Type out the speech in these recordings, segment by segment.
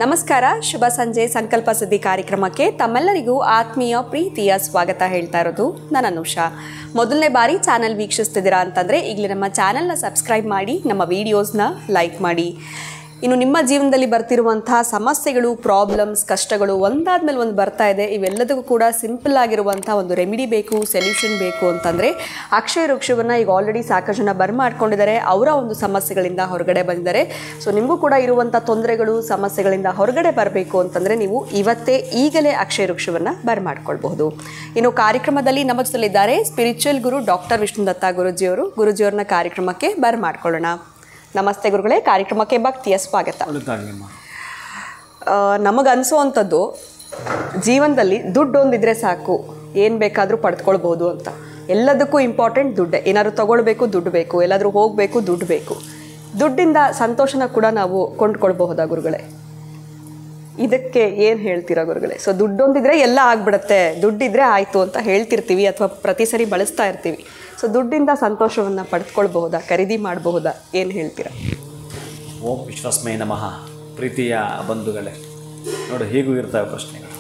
ನಮಸ್ಕಾರ, ಶುಭ ಸಂಜೆ. ಸಂಕಲ್ಪ ಸುದ್ದಿ ಕಾರ್ಯಕ್ರಮಕ್ಕೆ ತಮ್ಮೆಲ್ಲರಿಗೂ ಆತ್ಮೀಯ ಪ್ರೀತಿಯ ಸ್ವಾಗತ ಹೇಳ್ತಾ ಇರೋದು ನಾನು ಅನುಷಾ. ಮೊದಲನೇ ಬಾರಿ ಚಾನಲ್ ವೀಕ್ಷಿಸ್ತಿದ್ದೀರಾ ಅಂತಂದರೆ ಈಗಲೇ ನಮ್ಮ ಚಾನಲ್ನ ಸಬ್ಸ್ಕ್ರೈಬ್ ಮಾಡಿ, ನಮ್ಮ ವೀಡಿಯೋಸ್ನ ಲೈಕ್ ಮಾಡಿ. ಇನ್ನು ನಿಮ್ಮ ಜೀವನದಲ್ಲಿ ಬರ್ತಿರುವಂತಹ ಸಮಸ್ಯೆಗಳು, ಪ್ರಾಬ್ಲಮ್ಸ್, ಕಷ್ಟಗಳು ಒಂದಾದ್ಮೇಲೆ ಒಂದು ಬರ್ತಾ ಇದೆ. ಇವೆಲ್ಲದಕ್ಕೂ ಕೂಡ ಸಿಂಪಲ್ ಆಗಿರುವಂಥ ಒಂದು ರೆಮಿಡಿ ಬೇಕು, ಸೊಲ್ಯೂಷನ್ ಬೇಕು ಅಂತಂದರೆ ಅಕ್ಷಯ ವೃಕ್ಷವನ್ನು ಈಗ ಆಲ್ರೆಡಿ ಸಾಕಷ್ಟು ಜನ ಬರ್ಮಾಡ್ಕೊಂಡಿದ್ದಾರೆ. ಅವರ ಒಂದು ಸಮಸ್ಯೆಗಳಿಂದ ಹೊರಗಡೆ ಬಂದಿದ್ದಾರೆ. ಸೊ ನಿಮಗೂ ಕೂಡ ಇರುವಂಥ ತೊಂದರೆಗಳು, ಸಮಸ್ಯೆಗಳಿಂದ ಹೊರಗಡೆ ಬರಬೇಕು ಅಂತಂದರೆ ನೀವು ಇವತ್ತೇ ಈಗಲೇ ಅಕ್ಷಯ ವೃಕ್ಷವನ್ನು ಬರ್ಮಾಡ್ಕೊಳ್ಬಹುದು. ಇನ್ನು ಕಾರ್ಯಕ್ರಮದಲ್ಲಿ ನಮ್ಮ ಜೊತೆಲಿದ್ದಾರೆ ಸ್ಪಿರಿಚುವಲ್ ಗುರು ಡಾಕ್ಟರ್ ವಿಷ್ಣುದತ್ತ ಗುರುಜಿಯವ್ರನ್ನ ಕಾರ್ಯಕ್ರಮಕ್ಕೆ ಬರ್ಮಾಡ್ಕೊಳ್ಳೋಣ. ನಮಸ್ತೆ ಗುರುಗಳೇ, ಕಾರ್ಯಕ್ರಮಕ್ಕೆ ಭಕ್ತಿಯ ಸ್ವಾಗತ. ನಮಗನ್ಸೋವಂಥದ್ದು ಜೀವನದಲ್ಲಿ ದುಡ್ಡು ಒಂದಿದ್ರೆ ಸಾಕು, ಏನು ಬೇಕಾದರೂ ಪಡೆದುಕೊಳ್ಬೋದು ಅಂತ. ಎಲ್ಲದಕ್ಕೂ ಇಂಪಾರ್ಟೆಂಟ್ ದುಡ್ಡೇ. ಏನಾದರೂ ತೊಗೊಳ್ಬೇಕು ದುಡ್ಡು ಬೇಕು, ಎಲ್ಲಾದರೂ ಹೋಗಬೇಕು ದುಡ್ಡು ಬೇಕು. ದುಡ್ಡಿಂದ ಸಂತೋಷನ ಕೂಡ ನಾವು ಕೊಂಡ್ಕೊಳ್ಬಹುದಾ ಗುರುಗಳೇ? ಇದಕ್ಕೆ ಏನು ಹೇಳ್ತೀರಾ ಗುರುಗಳೇ? ಸೊ ದುಡ್ಡೊಂದಿದ್ರೆ ಎಲ್ಲ ಆಗ್ಬಿಡುತ್ತೆ, ದುಡ್ಡಿದ್ರೆ ಆಯಿತು ಅಂತ ಹೇಳ್ತಿರ್ತೀವಿ ಅಥವಾ ಪ್ರತಿ ಸರಿ ಬಳಸ್ತಾ ಇರ್ತೀವಿ. ಸೊ ದುಡ್ಡಿಂದ ಸಂತೋಷವನ್ನು ಪಡೆದುಕೊಳ್ಬಹುದಾ, ಖರೀದಿ ಮಾಡಬಹುದಾ? ಏನು ಹೇಳ್ತೀರಾ? ಓಂ ವಿಶ್ವಾಸ್ಮಯ ನಮಃ. ಪ್ರೀತಿಯ ಬಂಧುಗಳೇ, ನೋಡಿ ಹೀಗೂ ಇರ್ತವೆ ಪ್ರಶ್ನೆಗಳು.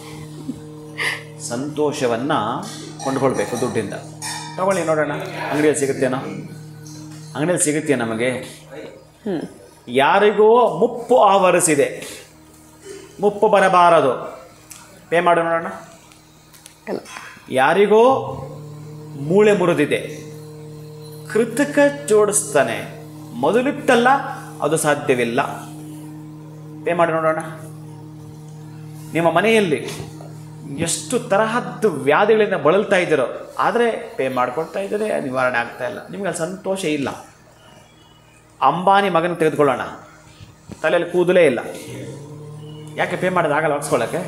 ಸಂತೋಷವನ್ನು ಕೊಂಡ್ಕೊಳ್ಬೇಕು ದುಡ್ಡಿಂದ. ತಗೊಳ್ಳಿ ನೋಡೋಣ, ಅಂಗಡಿಯಲ್ಲಿ ಸಿಗುತ್ತೇನೋ? ಅಂಗಡಿಯಲ್ಲಿ ಸಿಗುತ್ತೆ ನಮಗೆ? ಯಾರಿಗೋ ಮುಪ್ಪು ಆವರಿಸಿದೆ, ಮುಪ್ಪು ಬರಬಾರದು, ಪೇ ಮಾಡಿ ನೋಡೋಣ. ಯಾರಿಗೋ ಮೂಳೆ ಮುರಿದಿದೆ, ಕೃತಕ ಜೋಡಿಸ್ತಾನೆ, ಮೊದಲಿತ್ತಲ್ಲ ಅದು ಸಾಧ್ಯವಿಲ್ಲ, ಪೇ ಮಾಡಿ ನೋಡೋಣ. ನಿಮ್ಮ ಮನೆಯಲ್ಲಿ ಎಷ್ಟು ತರಹದ್ದು ವ್ಯಾಧಿಗಳಿಂದ ಬಳಲ್ತಾ ಇದ್ದೀರೋ, ಆದರೆ ಪೇ ಮಾಡ್ಕೊಳ್ತಾ ಇದ್ದರೆ ನಿವಾರಣೆ ಆಗ್ತಾ ಇಲ್ಲ. ನಿಮಗೆ ಸಂತೋಷ ಇಲ್ಲ. ಅಂಬಾನಿ ಮಗನ ತೆಗೆದುಕೊಳ್ಳೋಣ, ತಲೆಯಲ್ಲಿ ಕೂದಲೇ ಇಲ್ಲ, ಯಾಕೆ ಪೇ ಮಾಡೋದು ಆಗಲ್ಲ ಒಗ್ಸ್ಕೊಳ್ಳೋಕ್ಕೆ?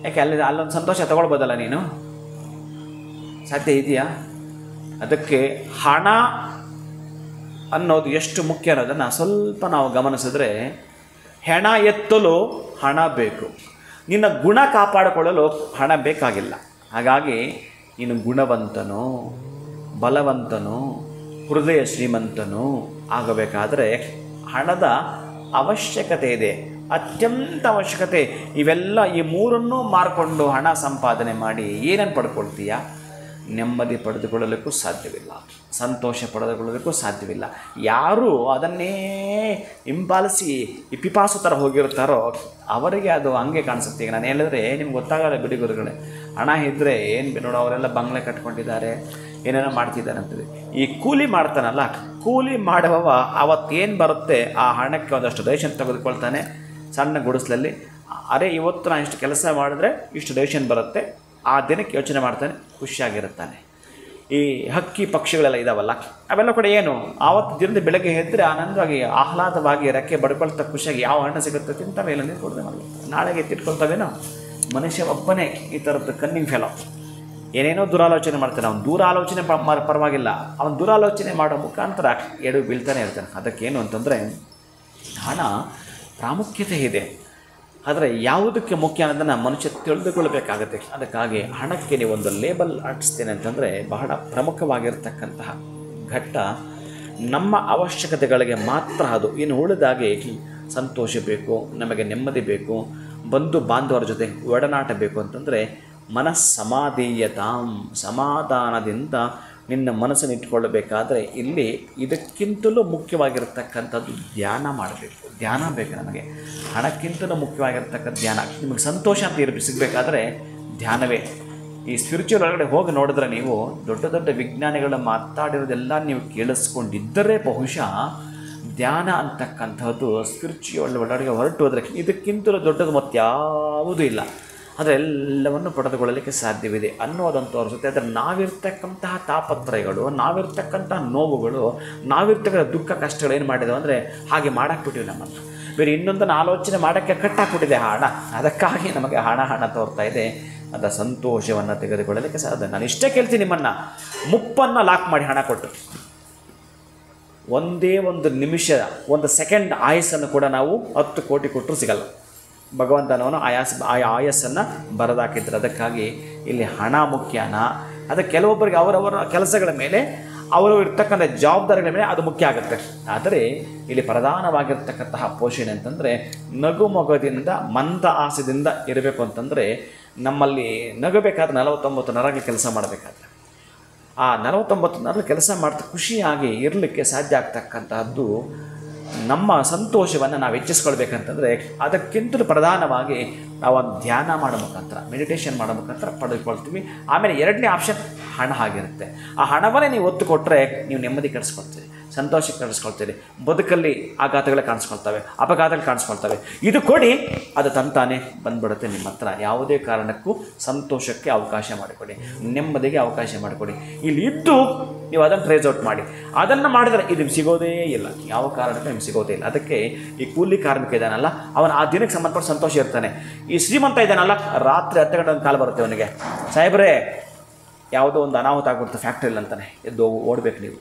ಯಾಕೆ ಅಲ್ಲೊಂದು ಸಂತೋಷ ತಗೊಳ್ಬೋದಲ್ಲ ನೀನು? ಸಾಧ್ಯ ಇದೆಯಾ? ಅದಕ್ಕೆ ಹಣ ಅನ್ನೋದು ಎಷ್ಟು ಮುಖ್ಯ ಅನ್ನೋದನ್ನು ಸ್ವಲ್ಪ ನಾವು ಗಮನಿಸಿದ್ರೆ, ಹೆಣ ಎತ್ತಲು ಹಣ ಬೇಕು, ನಿನ್ನ ಗುಣ ಕಾಪಾಡಿಕೊಳ್ಳಲು ಹಣ ಬೇಕಾಗಿಲ್ಲ. ಹಾಗಾಗಿ ನೀನು ಗುಣವಂತನು, ಬಲವಂತನು, ಹೃದಯ ಶ್ರೀಮಂತನು ಆಗಬೇಕಾದರೆ ಹಣದ ಅವಶ್ಯಕತೆ ಇದೆ, ಅತ್ಯಂತ ಅವಶ್ಯಕತೆ. ಇವೆಲ್ಲ ಈ ಮೂರನ್ನೂ ಮಾರ್ಕೊಂಡು ಹಣ ಸಂಪಾದನೆ ಮಾಡಿ ಏನನ್ನು ಪಡ್ಕೊಳ್ತೀಯ? ನೆಮ್ಮದಿ ಪಡೆದುಕೊಳ್ಳಲಿಕ್ಕೂ ಸಾಧ್ಯವಿಲ್ಲ, ಸಂತೋಷ ಪಡೆದುಕೊಳ್ಳಲಿಕ್ಕೂ ಸಾಧ್ಯವಿಲ್ಲ. ಯಾರು ಅದನ್ನೇ ಹಿಂಬಾಲಿಸಿ ಪಿಪಾಸು ಥರ ಹೋಗಿರ್ತಾರೋ ಅವರಿಗೆ ಅದು ಹಂಗೆ ಕಾಣಿಸುತ್ತೆ. ಈಗ ನಾನು ಹೇಳಿದ್ರೆ ನಿಮ್ಗೆ ಗೊತ್ತಾಗಲ್ಲ ಬಿಡಿ ಗುರುಗಳೇ. ಹಣ ಇದ್ದರೆ ಏನು ನೋಡೋ, ಅವರೆಲ್ಲ ಬಂಗ್ಲೆ ಕಟ್ಕೊಂಡಿದ್ದಾರೆ, ಏನೇನೋ ಮಾಡ್ತಿದ್ದಾರೆ ಅಂತೇಳಿ. ಈ ಕೂಲಿ ಮಾಡ್ತಾನಲ್ಲ, ಕೂಲಿ ಮಾಡುವವ ಅವತ್ತೇನು ಬರುತ್ತೆ ಆ ಹಣಕ್ಕೆ ಒಂದಷ್ಟು ರೇಷನ್ ತೆಗೆದುಕೊಳ್ತಾನೆ ಸಣ್ಣ ಗುಡಿಸಲಲ್ಲಿ. ಅರೆ ಇವತ್ತು ನಾನು ಇಷ್ಟು ಕೆಲಸ ಮಾಡಿದ್ರೆ ಇಷ್ಟು ರೇಷನ್ ಬರುತ್ತೆ, ಆ ದಿನಕ್ಕೆ ಯೋಚನೆ ಮಾಡ್ತಾನೆ, ಖುಷಿಯಾಗಿರುತ್ತಾನೆ. ಈ ಹಕ್ಕಿ ಪಕ್ಷಿಗಳೆಲ್ಲ ಇದಾವಲ್ಲ, ಅವೆಲ್ಲ ಕೂಡ ಏನು, ಆವತ್ತು ದಿನದ ಬೆಳಗ್ಗೆ ಎದ್ದರೆ ಆನಂದವಾಗಿ ಆಹ್ಲಾದವಾಗಿ ರೆಕ್ಕೆ ಬಡ್ಕೊಳ್ತಾ ಖುಷಿಯಾಗಿ ಯಾವ ಹಣ್ಣು ಸಿಗುತ್ತೆ ತಿಂತವೆ, ಇಲ್ಲ ನೀರು ಕೊಡದೆ ಮಾಡಬೇಕು. ನಾಳೆಗೆ ಎತ್ತಿಟ್ಕೊಳ್ತವೇನೋ. ಮನುಷ್ಯ ಒಬ್ಬನೇ ಈ ಥರದ್ದು ಕನ್ನಿಂಗ್ ಫೆಲೋ, ಏನೇನೋ ದುರಾಲೋಚನೆ ಮಾಡ್ತಾನೆ. ಅವನು ದೂರಾಲೋಚನೆ ಪರವಾಗಿಲ್ಲ, ಅವನು ದುರಾಲೋಚನೆ ಮಾಡೋ ಮುಖಾಂತರ ಎಡು ಬೀಳ್ತಾನೆ ಇರ್ತಾನೆ. ಅದಕ್ಕೇನು ಅಂತಂದರೆ ಹಣ ಪ್ರಾಮುಖ್ಯತೆ ಇದೆ, ಆದರೆ ಯಾವುದಕ್ಕೆ ಮುಖ್ಯ ಅನ್ನೋದನ್ನು ಮನುಷ್ಯ ತಿಳಿದುಕೊಳ್ಳಬೇಕಾಗತ್ತೆ. ಅದಕ್ಕಾಗಿ ಹಣಕ್ಕೆ ನೀವೊಂದು ಲೇಬಲ್ ಅಂಟಿಸ್ತೇನೆ ಅಂತಂದರೆ ಬಹಳ ಪ್ರಮುಖವಾಗಿರ್ತಕ್ಕಂತಹ ಘಟ್ಟ. ನಮ್ಮ ಅವಶ್ಯಕತೆಗಳಿಗೆ ಮಾತ್ರ ಅದು. ಇನ್ನು ಉಳಿದಾಗೆ ಸಂತೋಷ ಬೇಕು, ನಮಗೆ ನೆಮ್ಮದಿ ಬೇಕು, ಬಂಧು ಬಾಂಧವರ ಜೊತೆ ಒಡನಾಟ ಬೇಕು ಅಂತಂದರೆ ಮನಸ್ಸಮಾಧೀಯತಾಂ, ಸಮಾಧಾನದಿಂದ ನಿನ್ನ ಮನಸ್ಸನ್ನು ಇಟ್ಕೊಳ್ಳಬೇಕಾದ್ರೆ ಇಲ್ಲಿ ಇದಕ್ಕಿಂತಲೂ ಮುಖ್ಯವಾಗಿರ್ತಕ್ಕಂಥದ್ದು ಧ್ಯಾನ ಮಾಡಬೇಕು. ಧ್ಯಾನ ಬೇಕು ನಮಗೆ, ಹಣಕ್ಕಿಂತಲೂ ಮುಖ್ಯವಾಗಿರ್ತಕ್ಕಂಥ ಧ್ಯಾನ. ನಿಮಗೆ ಸಂತೋಷ ಅಂತ ಸಿಗಬೇಕಾದ್ರೆ ಧ್ಯಾನವೇ. ಈ ಸ್ಪಿರಿಚುವಲ್ ಒಳಗಡೆ ಹೋಗಿ ನೋಡಿದ್ರೆ ನೀವು ದೊಡ್ಡ ದೊಡ್ಡ ವಿಜ್ಞಾನಿಗಳ ಮಾತಾಡಿರೋದೆಲ್ಲ ನೀವು ಕೇಳಿಸ್ಕೊಂಡಿದ್ದರೆ ಬಹುಶಃ ಧ್ಯಾನ ಅಂತಕ್ಕಂಥದ್ದು ಸ್ಪಿರಿಚುವಲ್ ಒಳಗಡೆ ಹೊರಟು ಹೋದರೆ ಇದಕ್ಕಿಂತಲೂ ದೊಡ್ಡದು ಮತ್ತಾವುದೂ ಇಲ್ಲ. ಅದರೆಲ್ಲವನ್ನು ಪಡೆದುಕೊಳ್ಳಲಿಕ್ಕೆ ಸಾಧ್ಯವಿದೆ ಅನ್ನೋದಂತ ತೋರಿಸುತ್ತೆ. ಆದರೆ ನಾವಿರ್ತಕ್ಕಂತಹ ತಾಪತ್ರಯಗಳು, ನಾವಿರ್ತಕ್ಕಂತಹ ನೋವುಗಳು, ನಾವಿರ್ತಕ್ಕಂಥ ದುಃಖ ಕಷ್ಟಗಳು ಏನು ಮಾಡಿದೆವು ಅಂದರೆ ಹಾಗೆ ಮಾಡಾಕ್ಬಿಟ್ಟಿವಿ ನಮ್ಮನ್ನು. ಬೇರೆ ಇನ್ನೊಂದನ್ನು ಆಲೋಚನೆ ಮಾಡೋಕ್ಕೆ ಕಟ್ಟಾಕ್ಬಿಟ್ಟಿದೆ ಹಣ. ಅದಕ್ಕಾಗಿ ನಮಗೆ ಹಣ ತೋರ್ತಾ ಇದೆ. ಅದರ ಸಂತೋಷವನ್ನು ತೆಗೆದುಕೊಳ್ಳಲಿಕ್ಕೆ ಸಾಧ್ಯ. ನಾನು ಇಷ್ಟೇ ಕೇಳ್ತೀನಿ ನಿಮ್ಮನ್ನು, ಮುಪ್ಪನ್ನು ಲಾಕ್ ಮಾಡಿ ಹಣ ಕೊಟ್ಟು ಒಂದೇ ಒಂದು ನಿಮಿಷ, ಒಂದು ಸೆಕೆಂಡ್ ಆಯಸ್ಸನ್ನು ಕೂಡ ನಾವು 10 ಕೋಟಿ ಕೊಟ್ಟರು ಸಿಗಲ್ಲ. ಭಗವಂತನವನು ಆಯಸ್ಸನ್ನು ಬರೆದಾಕಿದ್ರು. ಅದಕ್ಕಾಗಿ ಇಲ್ಲಿ ಹಣ ಮುಖ್ಯನಾ, ಅದಕ್ಕೆ ಕೆಲವೊಬ್ಬರಿಗೆ ಅವರವರ ಕೆಲಸಗಳ ಮೇಲೆ ಅವರು ಇರ್ತಕ್ಕಂಥ ಜವಾಬ್ದಾರಿಗಳ ಮೇಲೆ ಅದು ಮುಖ್ಯ ಆಗುತ್ತೆ. ಆದರೆ ಇಲ್ಲಿ ಪ್ರಧಾನವಾಗಿರ್ತಕ್ಕಂತಹ ಪೋಷಣೆ ಅಂತಂದರೆ ನಗುಮೊಗದಿಂದ ಮಂದ ಆಸೆದಿಂದ ಇರಬೇಕು. ಅಂತಂದರೆ ನಮ್ಮಲ್ಲಿ ನಗಬೇಕಾದ್ರೆ 49 ನರಗಳು ಕೆಲಸ ಮಾಡಬೇಕಾದ್ರೆ ಆ 49 ನರಗಳು ಕೆಲಸ ಮಾಡ್ತಾ ಖುಷಿಯಾಗಿ ಇರಲಿಕ್ಕೆ ಸಾಧ್ಯ ಆಗ್ತಕ್ಕಂತಹದ್ದು ನಮ್ಮ ಸಂತೋಷವನ್ನು ನಾವು ಹೆಚ್ಚಿಸ್ಕೊಳ್ಬೇಕಂತಂದರೆ ಅದಕ್ಕಿಂತಲೂ ಪ್ರಧಾನವಾಗಿ ನಾವು ಧ್ಯಾನ ಮಾಡೋ ಮುಖಾಂತರ, ಮೆಡಿಟೇಷನ್ ಮಾಡೋ ಮುಖಾಂತರ ಪಡೆದುಕೊಳ್ತೀವಿ. ಆಮೇಲೆ ಎರಡನೇ ಆಪ್ಷನ್ ಹಣ ಆಗಿರುತ್ತೆ. ಆ ಹಣವನ್ನೇ ನೀವು ಒತ್ತು ಕೊಟ್ಟರೆ ನೀವು ನೆಮ್ಮದಿ ಕೆಡಿಸ್ಕೊಳ್ತೀರಿ, ಸಂತೋಷಕ್ಕೆ ಕೆಡಿಸ್ಕೊಳ್ತೀರಿ, ಬದುಕಲ್ಲಿ ಆಘಾತಗಳೇ ಕಾಣಿಸ್ಕೊಳ್ತವೆ, ಅಪಘಾತಗಳು ಕಾಣಿಸ್ಕೊಳ್ತವೆ. ಇದು ಕೊಡಿ, ಅದು ತಂತಾನೆ ಬಂದ್ಬಿಡುತ್ತೆ ನಿಮ್ಮ ಹತ್ರ. ಯಾವುದೇ ಕಾರಣಕ್ಕೂ ಸಂತೋಷಕ್ಕೆ ಅವಕಾಶ ಮಾಡಿಕೊಡಿ, ನೆಮ್ಮದಿಗೆ ಅವಕಾಶ ಮಾಡಿಕೊಡಿ. ಇಲ್ಲಿ ಇದ್ದು ನೀವು ಅದನ್ನು ಟ್ರೇಸ್ ಔಟ್ ಮಾಡಿ. ಅದನ್ನು ಮಾಡಿದರೆ ಇದು ಸಿಗೋದೇ ಇಲ್ಲ, ಯಾವ ಕಾರಣಕ್ಕೂ ನಿಮ್ಗೆ ಸಿಗೋದೇ ಇಲ್ಲ. ಅದಕ್ಕೆ ಈ ಕೂಲಿ ಕಾರ್ಮಿಕ ಇದ್ದಾನಲ್ಲ, ಅವನು ಆ ದಿನಕ್ಕೆ ಸಂಬಂಧಪಟ್ಟ ಸಂತೋಷ ಇರ್ತಾನೆ. ಈ ಶ್ರೀಮಂತ ಇದ್ದಾನಲ್ಲ, ರಾತ್ರಿ 10 ಗಂಟೆ ಒಂದು ಕಾಲ ಬರುತ್ತೆ ಅವನಿಗೆ, ಸಾಹೇಬ್ರೇ ಯಾವುದೋ ಒಂದು ಅನಾಹುತ ಆಗ್ಬಿಡ್ತು ಫ್ಯಾಕ್ಟ್ರಿಯಲ್ಲಿ ಅಂತಾನೆ, ಎದ್ದು ಓಡಬೇಕು ನೀವು.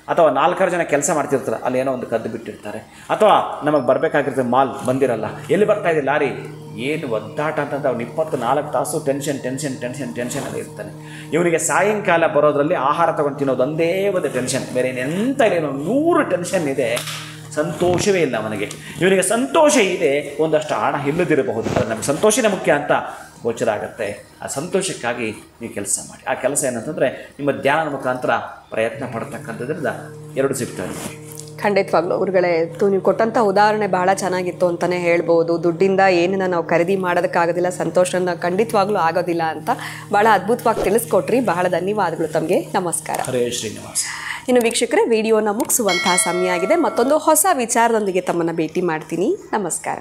ಅಥವಾ 4-6 ಜನ ಕೆಲಸ ಮಾಡ್ತಿರ್ತಾರೆ, ಅಲ್ಲಿ ಏನೋ ಒಂದು ಕದ್ದು ಬಿಟ್ಟಿರ್ತಾರೆ. ಅಥವಾ ನಮಗೆ ಬರಬೇಕಾಗಿರ್ತದೆ ಮಾಲ್ ಬಂದಿರಲ್ಲ, ಎಲ್ಲಿ ಬರ್ತಾಯಿದೆ ಲಾರಿ, ಏನು ಒದ್ದಾಟ ಅಂತಂದ್ರೆ ಅವ್ನು 24 ತಾಸು ಟೆನ್ಷನ್ ಅಲ್ಲಿ ಇರ್ತಾನೆ. ಇವನಿಗೆ ಸಾಯಂಕಾಲ ಬರೋದ್ರಲ್ಲಿ ಆಹಾರ ತೊಗೊಂಡು ತಿನ್ನೋದು ಒಂದೇ ಒಂದು ಟೆನ್ಷನ್, ಬೇರೆ ಎಂತ ಇಲ್ಲ, 100 ಟೆನ್ಷನ್ ಇದೆ, ಸಂತೋಷವೇ ಇಲ್ಲ ಅವನಿಗೆ. ಇವನಿಗೆ ಸಂತೋಷ ಇದೆ, ಒಂದಷ್ಟು ಹಣ ಇಲ್ಲದಿರಬಹುದು, ಆದರೆ ನಮಗೆ ಸಂತೋಷನೇ ಮುಖ್ಯ ಅಂತ ಗೋಚರ ಆಗುತ್ತೆ. ಆ ಸಂತೋಷಕ್ಕಾಗಿ ನೀವು ಕೆಲಸ ಮಾಡಿ. ಆ ಕೆಲಸ ಏನಂತಂದರೆ ನಿಮ್ಮ ಧ್ಯಾನದ ಮುಖಾಂತರ ಪ್ರಯತ್ನ ಪಡ್ತಕ್ಕಂಥದ್ರಿಂದ 2 ಸಿಗ್ತವೆ. ಖಂಡಿತವಾಗ್ಲೂ ಗುರುಗಳೇ, ನೀವು ಕೊಟ್ಟಂಥ ಉದಾಹರಣೆ ಬಹಳ ಚೆನ್ನಾಗಿತ್ತು ಅಂತಲೇ ಹೇಳ್ಬೋದು. ದುಡ್ಡಿಂದ ಏನನ್ನ ನಾವು ಖರೀದಿ ಮಾಡೋದಕ್ಕಾಗೋದಿಲ್ಲ, ಸಂತೋಷನ ಖಂಡಿತವಾಗ್ಲೂ ಆಗೋದಿಲ್ಲ ಅಂತ ಭಾಳ ಅದ್ಭುತವಾಗಿ ತಿಳಿಸ್ಕೊಟ್ರಿ. ಬಹಳ ಧನ್ಯವಾದಗಳು ತಮಗೆ. ನಮಸ್ಕಾರ. ಹರೇ ಶ್ರೀನಿವಾಸ. ಇನ್ನು ವೀಕ್ಷಕರೇ, ವಿಡಿಯೋನ ಮುಗಿಸುವಂತಹ ಸಮಯ ಆಗಿದೆ. ಮತ್ತೊಂದು ಹೊಸ ವಿಚಾರದೊಂದಿಗೆ ತಮ್ಮನ್ನು ಭೇಟಿ ಮಾಡ್ತೀನಿ. ನಮಸ್ಕಾರ.